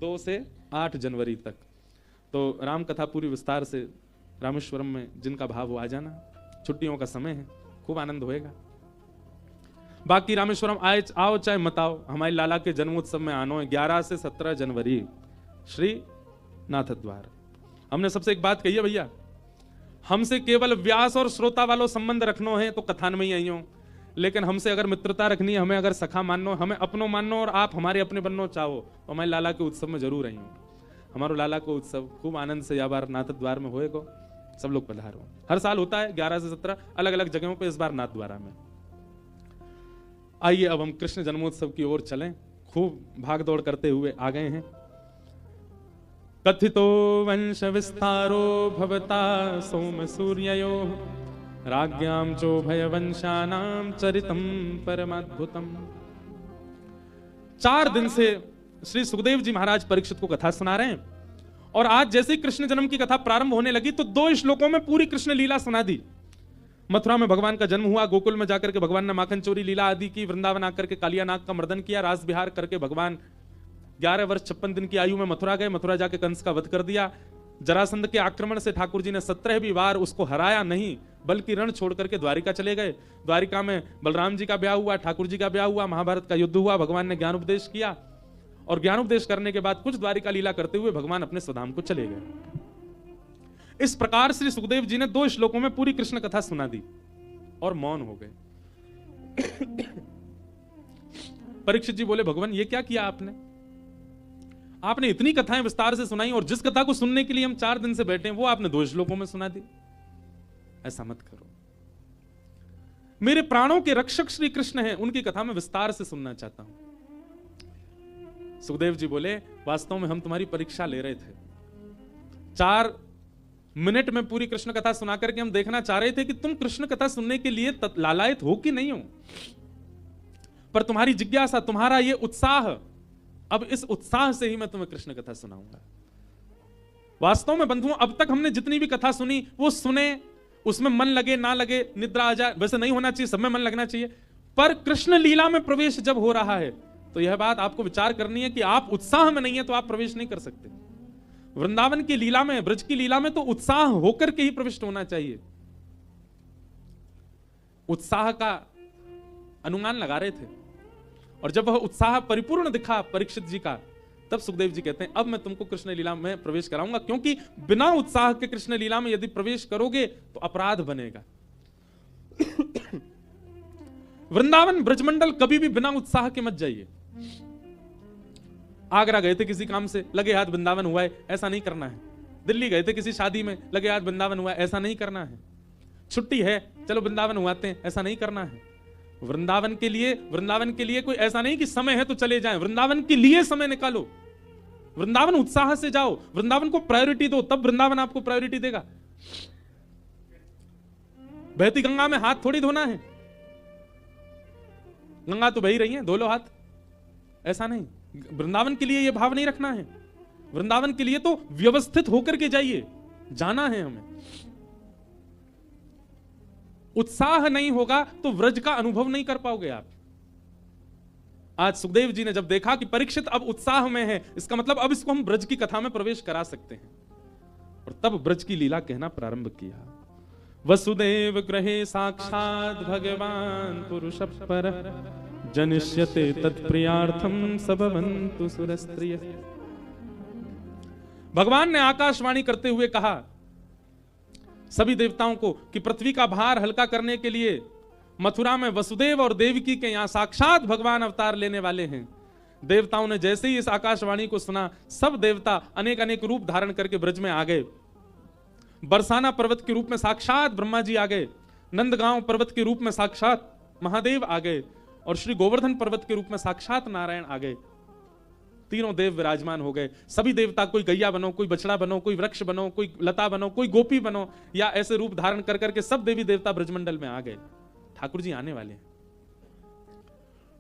2 से 8 जनवरी तक। तो राम कथा पूरी विस्तार से रामेश्वरम में जिनका भाव हो आ जाना, छुट्टियों का समय है, खूब आनंद होएगा। बाकी रामेश्वरम आओ चाहे मत आओ, हमारे लाला के जन्मोत्सव में आनो है 11 से 17 जनवरी श्री नाथ द्वार। हमने सबसे एक बात कही है भैया, हमसे केवल व्यास और श्रोता वालों संबंध रखनो है तो कथान में ही आई हो, लेकिन हमसे अगर मित्रता रखनी है, हमें अगर सखा माननो, हमें अपनो माननो और आप हमारे अपने बननो चाहो, तो हमारे लाला के उत्सव में जरूर आई हो। हमारो लाला को उत्सव खूब आनंद से या बार नाथ द्वार में होएगा। सब लोग पधारो। हर साल होता है 11 से 17 अलग अलग जगहों पे, इस बार नाथ द्वारा में। आइए अब हम कृष्ण जन्मोत्सव की ओर चलें। खूब भाग दौड़ करते हुए आ गए हैं। कथितो वंश विस्तारो भवता सोम सूर्ययो राज्ञाम चो भय वंशानाम चरितम परमाद्भुतम। 4 दिन से श्री सुखदेव जी महाराज परीक्षित को कथा सुना रहे हैं, और आज जैसे ही कृष्ण जन्म की कथा प्रारंभ होने लगी तो 2 श्लोकों में पूरी कृष्ण लीला सुना दी। मथुरा में भगवान का जन्म हुआ, गोकुल में जाकर के भगवान ने माखन चोरी लीला आदि की, वृंदावन आकर के कालिया नाग का मर्दन किया, रास विहार करके भगवान 11 वर्ष 56 दिन की आयु में मथुरा गए। मथुरा जाके कंस का वध कर दिया। जरासंध के आक्रमण से ठाकुर जी ने 17वीं बार उसको हराया नहीं, बल्कि रण छोड़ करके द्वारिका चले गए। द्वारिका में बलराम जी का ब्याह हुआ, ठाकुर जी का ब्याह हुआ, महाभारत का युद्ध हुआ, भगवान ने ज्ञान उपदेश किया, और ज्ञान उपदेश करने के बाद कुछ द्वारिका लीला करते हुए भगवान अपने स्वधाम को चले गए। इस प्रकार श्री सुखदेव जी ने 2 श्लोकों में पूरी कृष्ण कथा सुना दी और मौन हो गए। परीक्षित जी बोले, भगवान ये क्या किया आपने? आपने इतनी कथाएं विस्तार से सुनाई, और जिस कथा को सुनने के लिए हम 4 दिन से बैठे हैं वो आपने 2 श्लोकों में सुना दी। ऐसा मत करो। मेरे प्राणों के रक्षक श्री कृष्ण हैं, उनकी कथा में विस्तार से सुनना चाहता हूं। सुखदेव जी बोले, वास्तव में हम तुम्हारी परीक्षा ले रहे थे। 4 मिनट में पूरी कृष्ण कथा सुना करके हम देखना चाह रहे थे कि तुम कृष्ण कथा सुनने के लिए लालायित हो कि नहीं हो। पर तुम्हारी जिज्ञासा, तुम्हारा ये उत्साह, अब इस उत्साह से ही मैं तुम्हें कृष्ण कथा सुनाऊंगा। वास्तव में बंधुओं, अब तक हमने जितनी भी कथा सुनी वो सुने, उसमें मन लगे ना लगे, निद्रा आ जाए, वैसे नहीं होना चाहिए, सब में मन लगना चाहिए। पर कृष्ण लीला में प्रवेश जब हो रहा है तो यह बात आपको विचार करनी है कि आप उत्साह में नहीं है तो आप प्रवेश नहीं कर सकते। वृंदावन की लीला में, ब्रज की लीला में तो उत्साह होकर के ही प्रविष्ट होना चाहिए। उत्साह का अनुमान लगा रहे थे, और जब वह उत्साह परिपूर्ण दिखा परीक्षित जी का, तब सुखदेव जी कहते हैं, अब मैं तुमको कृष्ण लीला में प्रवेश कराऊंगा, क्योंकि बिना उत्साह के कृष्ण लीला में यदि प्रवेश करोगे तो अपराध बनेगा। वृंदावन ब्रजमंडल कभी भी बिना उत्साह के मत जाइए। आगरा गए थे किसी काम से, लगे हाथ वृंदावन हुआ है, ऐसा नहीं करना है। दिल्ली गए थे किसी शादी में, लगे हाथ वृंदावन हुआ है, ऐसा नहीं करना है। छुट्टी है, चलो वृंदावन हुआते हैं, ऐसा नहीं करना है। वृंदावन के लिए कोई ऐसा नहीं कि समय है तो चले जाएं, वृंदावन के लिए समय निकालो, वृंदावन उत्साह से जाओ, वृंदावन को प्रायोरिटी दो, तब वृंदावन आपको प्रायोरिटी देगा। बहती गंगा में हाथ थोड़ी धोना है, गंगा तो बही रही है, धो लो हाथ, ऐसा नहीं। वृंदावन के लिए यह भाव नहीं रखना है, वृंदावन के लिए तो व्यवस्थित होकर के जाइए, जाना है हमें। उत्साह नहीं होगा तो व्रज का अनुभव नहीं कर पाओगे आप। आज सुखदेव जी ने जब देखा कि परीक्षित अब उत्साह में है, इसका मतलब अब इसको हम ब्रज की कथा में प्रवेश करा सकते हैं, और तब ब्रज की लीला कहना प्रारंभ किया। वसुदेव गृहे साक्षात भगवान पुरुष पर जनिष्यते तत्प्रियार्थम सबवन्तु सुरस्त्रिय। भगवान ने आकाशवाणी करते हुए कहा सभी देवताओं को कि पृथ्वी का भार हल्का करने के लिए मथुरा में वसुदेव और देवकी के यहां साक्षात भगवान अवतार लेने वाले हैं। देवताओं ने जैसे ही इस आकाशवाणी को सुना, सब देवता अनेक अनेक रूप धारण करके ब्रज में आ गए। बरसाना पर्वत के रूप में साक्षात ब्रह्मा जी आ गए, नंदगांव पर्वत के रूप में साक्षात महादेव आ गए, और श्री गोवर्धन पर्वत के रूप में साक्षात नारायण आ गए। तीनों देव विराजमान हो गए। सभी देवता, कोई गैया बनो, कोई बछड़ा बनो, कोई वृक्ष बनो, कोई लता बनो, कोई गोपी बनो, या ऐसे रूप धारण कर करके सब देवी देवता ब्रजमंडल में आ गए। ठाकुर जी आने वाले हैं।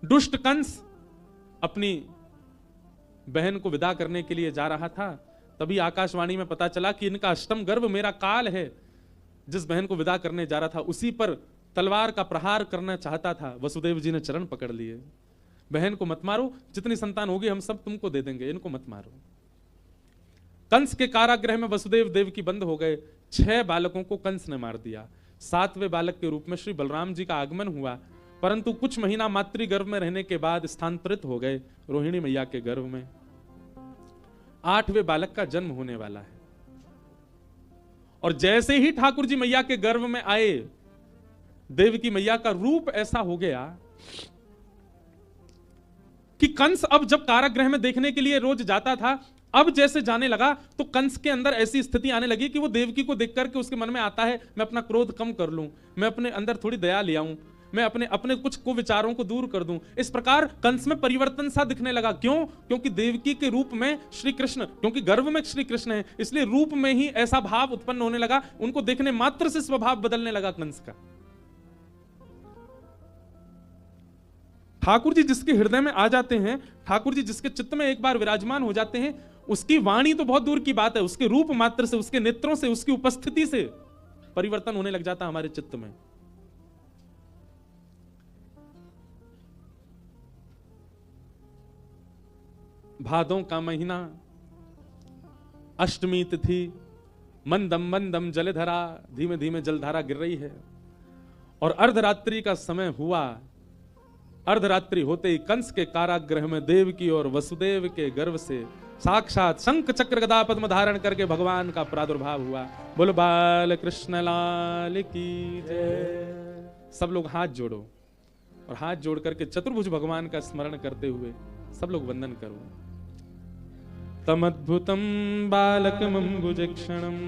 दुष्ट कंस अपनी बहन को विदा करने के लिए जा रहा था, तभी आकाशवाणी में पता चला कि इनका अष्टम गर्भ मेरा काल है। जिस बहन को विदा करने जा रहा था उसी पर तलवार का प्रहार करना चाहता था। वसुदेव जी ने चरण पकड़ लिए, बहन को मत मारो, जितनी संतान होगी हम सब तुमको दे देंगे, इनको मत मारो। कंस के कारागृह में वसुदेव देव की बंद हो गए। 6 बालकों को कंस ने मार दिया। 7वें बालक के रूप में श्री बलराम जी का आगमन हुआ, परंतु कुछ महीना मातृ गर्भ में रहने के बाद स्थानांतरित हो गए रोहिणी मैया के गर्भ में। 8वें बालक का जन्म होने वाला है, और जैसे ही ठाकुर जी मैया के गर्भ में आए, देवकी मैया का रूप ऐसा हो गया कि कंस अब जब कारागृह में देखने के लिए रोज जाता था, अब जैसे जाने लगा तो कंस के अंदर ऐसी स्थिति आने लगी कि वो देवकी को देख करके उसके मन में आता है मैं अपना क्रोध कम कर लूं, मैं अपने अंदर थोड़ी दया ले आऊं, मैं अपने कुछ कुविचारों को दूर कर दूं। इस प्रकार कंस में परिवर्तन सा दिखने लगा। क्यों? क्योंकि देवकी के रूप में श्री कृष्ण, क्योंकि गर्भ में श्री कृष्ण है, इसलिए रूप में ही ऐसा भाव उत्पन्न होने लगा। उनको देखने मात्र से स्वभाव बदलने लगा कंस का। ठाकुर जी जिसके हृदय में आ जाते हैं, ठाकुर जी जिसके चित्त में एक बार विराजमान हो जाते हैं, उसकी वाणी तो बहुत दूर की बात है, उसके रूप मात्र से, उसके नेत्रों से, उसकी उपस्थिति से परिवर्तन होने लग जाता हमारे चित्त में। भादों का महीना, अष्टमी तिथि, मंदम मंदम जलधरा, धीमे धीमे जलधारा गिर रही है, और अर्धरात्रि का समय हुआ। अर्धरात्रि होते ही कंस के कारागृह में देवकी और वसुदेव के गर्भ से साक्षात शंख चक्र गदा पद्म धारण करके भगवान का प्रादुर्भाव हुआ। बोलो बाल कृष्ण लाल की जय। सब लोग हाथ जोड़ो, और हाथ जोड़ करके चतुर्भुज भगवान का स्मरण करते हुए सब लोग वंदन करो। तमद्भुतम बालकमंबुजक्षणम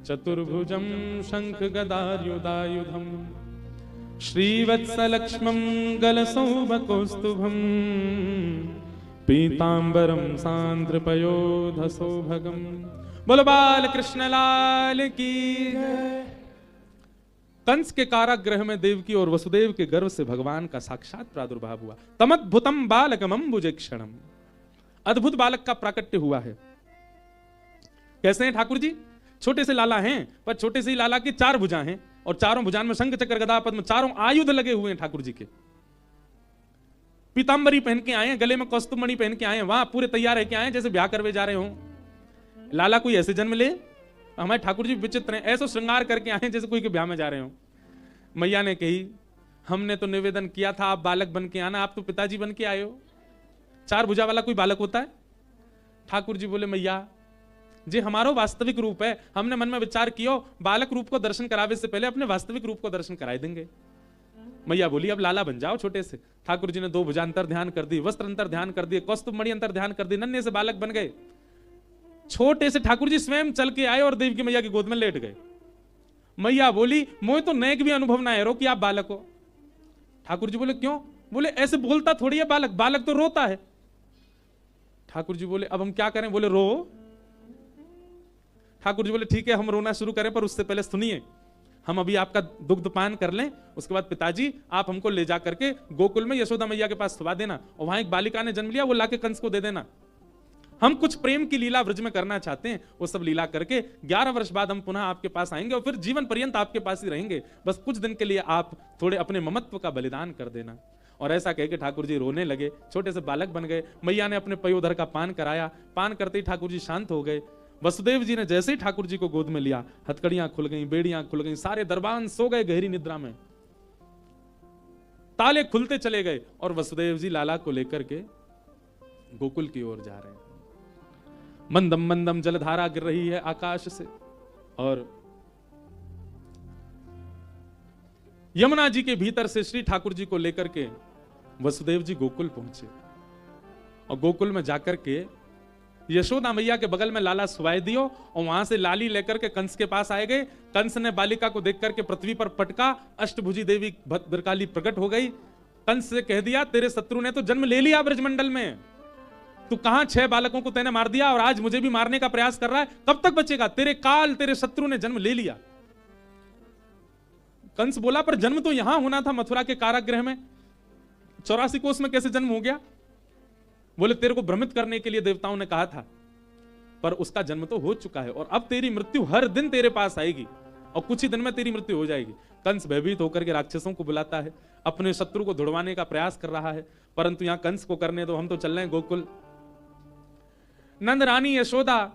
चतुर्भुजम शंख गदायुधायुधम श्रीवत्सलक्ष्मं गलसौभकौस्तुभं पीतांबरम सांद्रपयोधसौभगम। बोलो बाल कृष्ण लाल की। कंस के कारागृह में देवकी और वसुदेव के गर्भ से भगवान का साक्षात प्रादुर्भाव हुआ। तमद्भुतम बालकमंबुजक्षणम, अद्भुत बालक का प्राकट्य हुआ है। कैसे हैं ठाकुर जी? छोटे से लाला हैं, पर छोटे से ही लाला की 4 भुजा हैं, और चारों भुजाओं में शंख चक्र गदा पद्म, चारों आयुध लगे हुए हैं ठाकुर जी के। पीतांबरी पहन के आए हैं, गले में कौस्तुभमणि पहन के आए हैं, वहां पूरे तैयार है के आए हैं जैसे ब्याह करवे जा रहे हो। लाला कोई ऐसे जन्म ले, हमारे ठाकुर जी विचित्र हैं, ऐसा श्रृंगार करके आए हैं जैसे कोई के ब्याह में जा रहे हो। मैया ने कही हमने तो निवेदन किया था आप बालक बन के आना, आप तो पिताजी बन के आए हो। 4 भुजा वाला कोई बालक होता है? ठाकुर जी बोले मैया जी हमारा वास्तविक रूप है, हमने मन में विचार किया बालक रूप को दर्शन करावे से पहले अपने वास्तविक रूप को दर्शन कराए देंगे। मैया बोली अब लाला बन जाओ छोटे से। ठाकुर जी ने 2 भुजा अंतर ध्यान कर दी, वस्त्र अंतर ध्यान कर दिए, कौस्तुभमणि अंतर ध्यान कर दी, नन्हे से बालक बन गए। छोटे से ठाकुर जी स्वयं चल के आए और देव की मैया की गोद में लेट गए। मैया बोली मोह तो नेक भी अनुभव ना है रो कि आप बालक हो। ठाकुर जी बोले क्यों? बोले ऐसे बोलता थोड़ी है बालक, बालक तो रोता है। ठाकुर जी बोले अब हम क्या करें? बोले रो। ठाकुर जी बोले ठीक है हम रोना शुरू करें, पर उससे पहले सुनिए, हम अभी आपका दुग्ध पान कर लें, उसके बाद पिताजी आप हमको ले जा करके गोकुल में यशोदा मैया के पास सुला देना, और वहां एक बालिका ने जन्म लिया, वो लाके कंस को दे देना। हम कुछ प्रेम की लीला व्रज में करना चाहते हैं, वो सब लीला करके 11 वर्ष बाद हम पुनः आपके पास आएंगे और फिर जीवन पर्यंत आपके पास ही रहेंगे। बस कुछ दिन के लिए आप थोड़े अपने ममत्व का बलिदान कर देना। और ऐसा कह के ठाकुर जी रोने लगे, छोटे से बालक बन गए। मैया ने अपने पयोधर का पान कराया, पान करते ही ठाकुर जी शांत हो गए। वसुदेव जी ने जैसे ही ठाकुर जी को गोद में लिया, हथकड़ियां खुल गईं, बेड़ियां खुल गईं, सारे दरबान सो गए गहरी निद्रा में। ताले खुलते चले गए और वसुदेव जी लाला को लेकर के गोकुल की ओर जा रहे हैं। मंदम मंदम जलधारा गिर रही है आकाश से, और यमुना जी के भीतर से श्री ठाकुर जी को लेकर के वसुदेव जी गोकुल पहुंचे। और गोकुल में जाकर के यशोदा मैया के बगल में लाला सुवाई दियो, और वहां से लाली लेकर के कंस के पास आए गए। कंस ने बालिका को देख करके पृथ्वी पर पटका, अष्टभुजी देवी भद्रकाली प्रकट हो गई। कंस से कह दिया तेरे शत्रु ने तो जन्म ले लिया ब्रजमंडल में, तू कहां 6 बालकों को तैने मार दिया और आज मुझे भी मारने का प्रयास कर रहा है, कब तक बचेगा? तेरे काल तेरे शत्रु ने जन्म ले लिया। कंस बोला पर जन्म तो यहां होना था, मथुरा के कारागृह में, 84 कोस में कैसे जन्म हो गया? बोले तेरे को भ्रमित करने के लिए देवताओं ने कहा था, पर उसका जन्म तो हो चुका है और अब तेरी मृत्यु हर दिन तेरे पास आएगी और कुछ ही दिन में तेरी मृत्यु हो जाएगी। कंस भयभीत होकर के राक्षसों को बुलाता है, अपने शत्रु को धुड़वाने का प्रयास कर रहा है, परंतु यहां कंस को करने दो, हम तो चल रहे हैं गोकुल। नंद रानी यशोदा,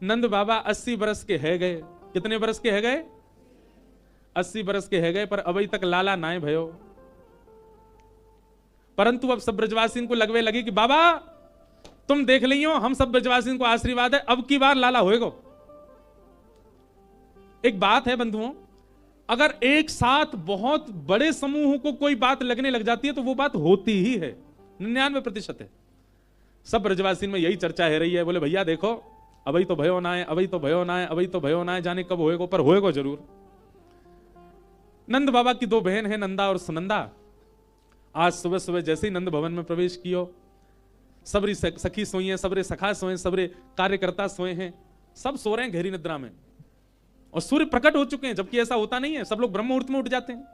नंद बाबा 80 बरस के है गए। कितने बरस के है गए? 80 बरस के है गए, पर अभी तक लाला नाए भयो। परंतु अब सब ब्रजवासी को लगवे लगी कि बाबा तुम देख लियो, हम सब ब्रजवासी को आशीर्वाद है, अब की बार लाला होएगो। एक बात है बंधुओं, अगर एक साथ बहुत बड़े समूह को कोई बात लगने लग जाती है तो वो बात होती ही है, 99% है। सब ब्रजवासी में यही चर्चा है रही है। बोले भैया देखो अभी तो भयो ना है, अभी तो भयो ना है, अभी तो भयो ना है, जाने कब होएगो, पर होएगो जरूर। नंद बाबा की 2 बहन है, नंदा और सुनंदा। आज सुबह सुबह जैसे ही नंद भवन में प्रवेश कियो, सबरी सखी सोई हैं, सबरे सखा सोए, सबरे कार्यकर्ता सोए हैं, सब सो रहे हैं गहरी निद्रा में और सूर्य प्रकट हो चुके हैं, जबकि ऐसा होता नहीं है, सब लोग ब्रह्म मुहूर्त में उठ जाते हैं।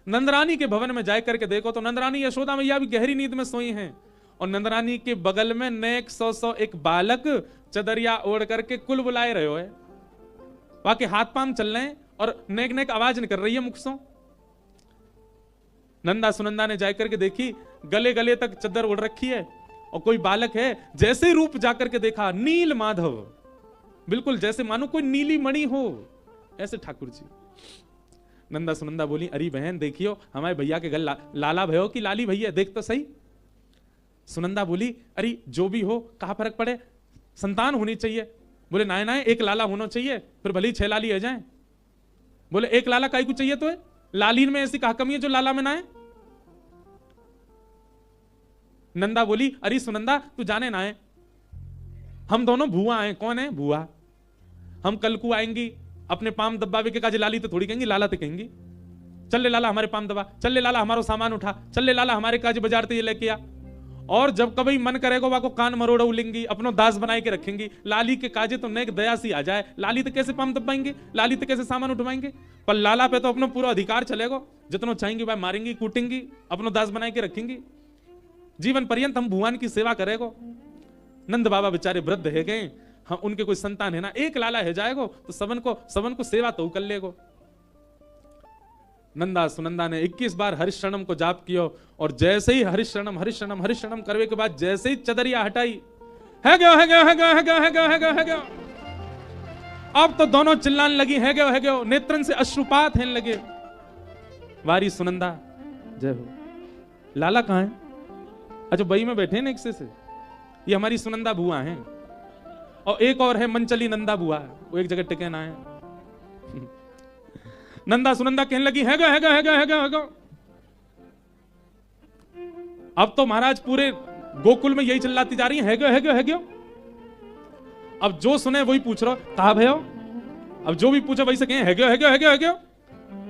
नंदरानी के भवन में जाकर के देखो तो नंदरानी यशोदा मैया भी गहरी नींद में सोई हैं और नंदरानी के बगल में नेक 100 एक बालक चदरिया ओढ़ करके कुल बुलाए रहे हो है, वहां के हाथ पांव चल रहे हैं और नेक नेक आवाज निकल रही है मुख से। नंदा सुनंदा ने जाकर के देखी, गले गले तक चद्दर ओढ़ रखी है और कोई बालक है, जैसे रूप जाकर के देखा नील माधव, बिल्कुल जैसे मानो कोई नीली मणि हो, ऐसे ठाकुर जी। नंदा सुनंदा बोली अरे बहन देखियो हमारे भैया के गल लाला भयो की लाली भैया, देख तो सही। सुनंदा बोली अरे जो भी हो कहा फर्क पड़े, संतान होनी चाहिए। बोले नाय नाय एक लाला होना चाहिए, फिर भले ही 6 लाली आ जाए। बोले एक लाला काई को चाहिए तो है, लालीन में ऐसी कहा कमी है जो लाला में ना है? नंदा बोली अरे सुनंदा तू जाने ना है, हम दोनों भुआ हैं। कौन है? भुआ। हम कल को आएंगी अपने पाम दबावे के काजे, लाली तो थोड़ी कहेंगी, लाला तो कहेंगी। चल ले लाला हमारे पाम दबा, चल ले लाला हमारो सामान उठा, चल ले लाला हमारे काजे बाजार ते ये लेके आ। और जब कभी मन करेगा वाको कान मरोड़ा उलेंगी, अपनो दास बनाए के रखेंगी। लाली के काजे तो नेक दया सी आ जाए, लाली तो कैसे पाम दबाएंगे, लाली तो कैसे सामान उठवाएंगे, पर लाला पे तो अपना पूरा अधिकार चलेगा, जितना चाहेंगे वह मारेंगी कूटेंगी, अपनो दास बनाए के रखेंगी, जीवन पर्यंत हम भगवान की सेवा करेगो। नंद बाबा बेचारे वृद्ध है गए, हम उनके कोई संतान है ना, एक लाला है जाएगो तो सबन को सेवा तो कर लेगो। नंदा सुनंदा ने 21 बार हरिशरणम को जाप किया और जैसे ही हरिशरणम हरिशरणम हरिशरणम करने के बाद जैसे ही चदरिया हटाई, है गयो है गयो है गयो है गयो है गयो है गयो है गयो, अब तो दोनों चिल्लाने लगी है गयो, नेत्रन से अश्रुपात होने लगे। वारी सुनंदा जय हो। लाला कहां है? अच्छा बई में बैठे ना एक से ये हमारी सुनंदा बुआ हैं और एक और है मंचली नंदा बुआ, वो एक जगह टिके ना है। नंदा सुनंदा कहने लगी है गयो है गयो है गयो है गयो है गयो। अब तो महाराज पूरे गोकुल में यही चिल्लाती जा रही है गयो है गयो है गयो। अब जो सुने वही पूछ रहा कहा भयो, अब जो भी पूछे वही से कहें है गयो है गयो है गयो है गयो।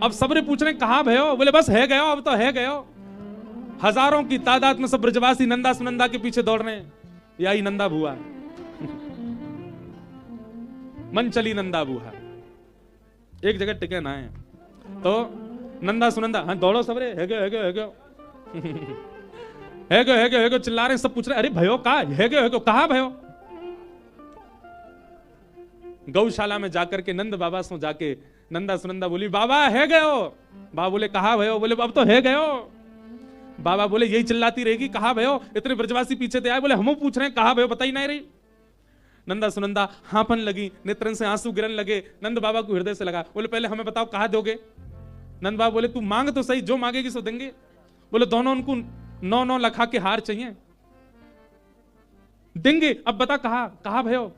अब सबरे पूछ रहे कहां भयो, बोले बस है गयो, अब तो है गयो। हजारों की तादाद में सब ब्रजवासी नंदा सुनंदा के पीछे दौड़ रहे हैं। यही नंदा बुआ, मन चली नंदा बुआ, एक जगह टिके ना है। तो नंदा सुनंदा, हाँ दौड़ो सबरे, है गयो है गयो है गयो है गयो है गयो है गयो चिल्ला रहे, सब पूछ रहे अरे भयो कहा है गयो कहा भयो। गौशाला में जाकर के नंद बाबा से जाके नंदा सुनंदा बोली बाबा है गयो। बाबा बोले कहा भयो, बोले अब तो है गयो। बाबा बोले यही चिल्लाती रहेगी कहा भयो, इतने ब्रजवासी पीछे से आए, बोले हम पूछ रहे हैं कहा भयो, बताई नहीं रही। नंदा सुनंदा हांफन लगी, नेत्रन से आंसू गिरन लगे। नंद बाबा को हृदय से लगा, बोले पहले हमें बताओ कहा दोगे। नंद बाबा बोले तू मांग तो सही, जो मांगेगी सो देंगे। बोले दोनों उनको 9 लाख के हार चाहिए, देंगे, अब बता कहा भयो।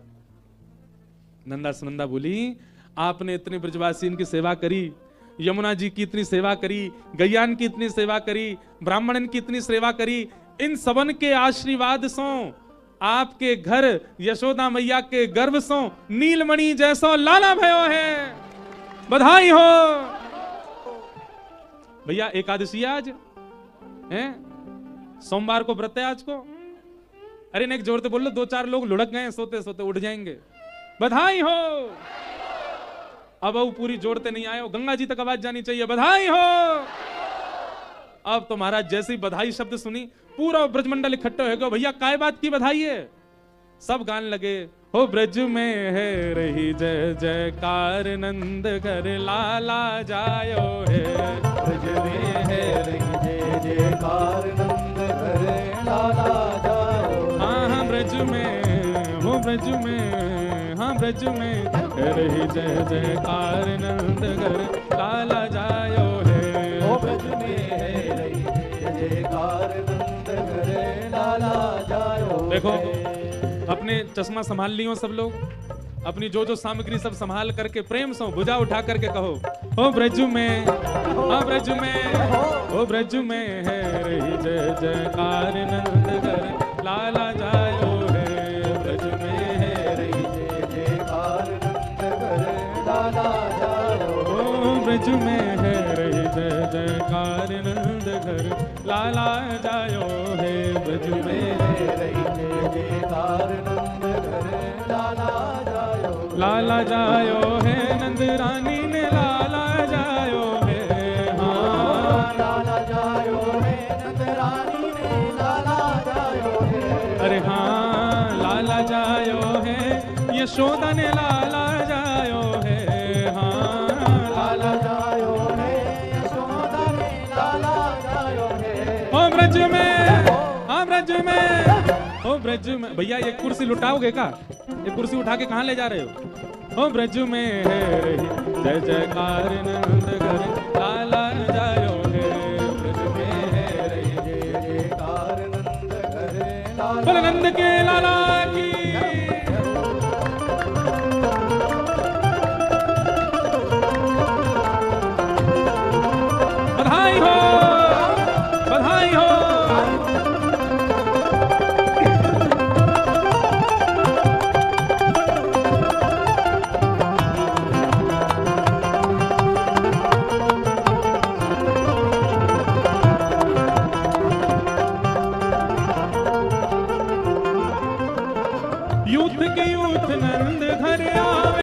नंदा सुनंदा बोली आपने इतने ब्रजवासी की सेवा करी, यमुना जी की इतनी सेवा करी, गैयान की इतनी सेवा करी, ब्राह्मणन की इतनी सेवा करी, इन सबन के आशीर्वाद सो आपके घर यशोदा मैया के गर्भ सो नीलमणि जैसो लाला भयो है, बधाई हो। भैया एकादशी आज है, सोमवार को व्रत है आज को। अरे नेक जोर से बोल लो, 2-4 लोग लुढ़क गए, सोते सोते उठ जाएंगे, बधाई हो। अब वो पूरी जोड़ते नहीं आए हो, गंगा जी तक आवाज जानी चाहिए, बधाई हो। अब तो महाराज जैसे ही बधाई शब्द सुनी पूरा ब्रजमंडल इकट्ठे हो गए। भैया काय बात की बधाई है, सब गाने लगे, हो ब्रज में है रही जय जयकार, नंद घर लाला जायो है, ब्रज में है रही जय जयकार, नंद घर लाला जायो। हाँ ब्रज में, हो ब्रज में, हाँ ब्रज में है रही जय जयकार, नंद घर लाला जायो है, हो ब्रज में है रही जय जयकार, नंद घर लाला जायो। देखो अपने चश्मा संभाल लियो सब लोग, अपनी जो सामग्री सब संभाल करके प्रेम से भुजा उठा करके कहो, ओ ब्रज में, ओ ब्रज में, ओ ब्रज में है रही जय जयकार, नंद घर लाला जायो है, ब्रज में है रही जय जयकार, नंद घर लाला जायो। ओ ब्रज में है रही जय जयकार, नंद घर लाला जायो है, ब्रज में है रही जय जयकार, नंद घर लाला जायो। लाला जायो है, नंद रानी ने लाला जायो है, हाँ लाला जायो है, नंद रानी ने लाला जायो है। अरे हाँ लाला जायो है, यशोदा ने लाला जायो है, हाँ लाला जायो है, यशोदा ने लाला जायो है। ओ ब्रज में, हाँ ब्रज में, ओ ब्रज में। भैया ये कुर्सी लुटाओगे का, ये कुर्सी उठा के कहाँ ले जा रहे हो। ओ ब्रज में है रही जय जयकार, नंद घर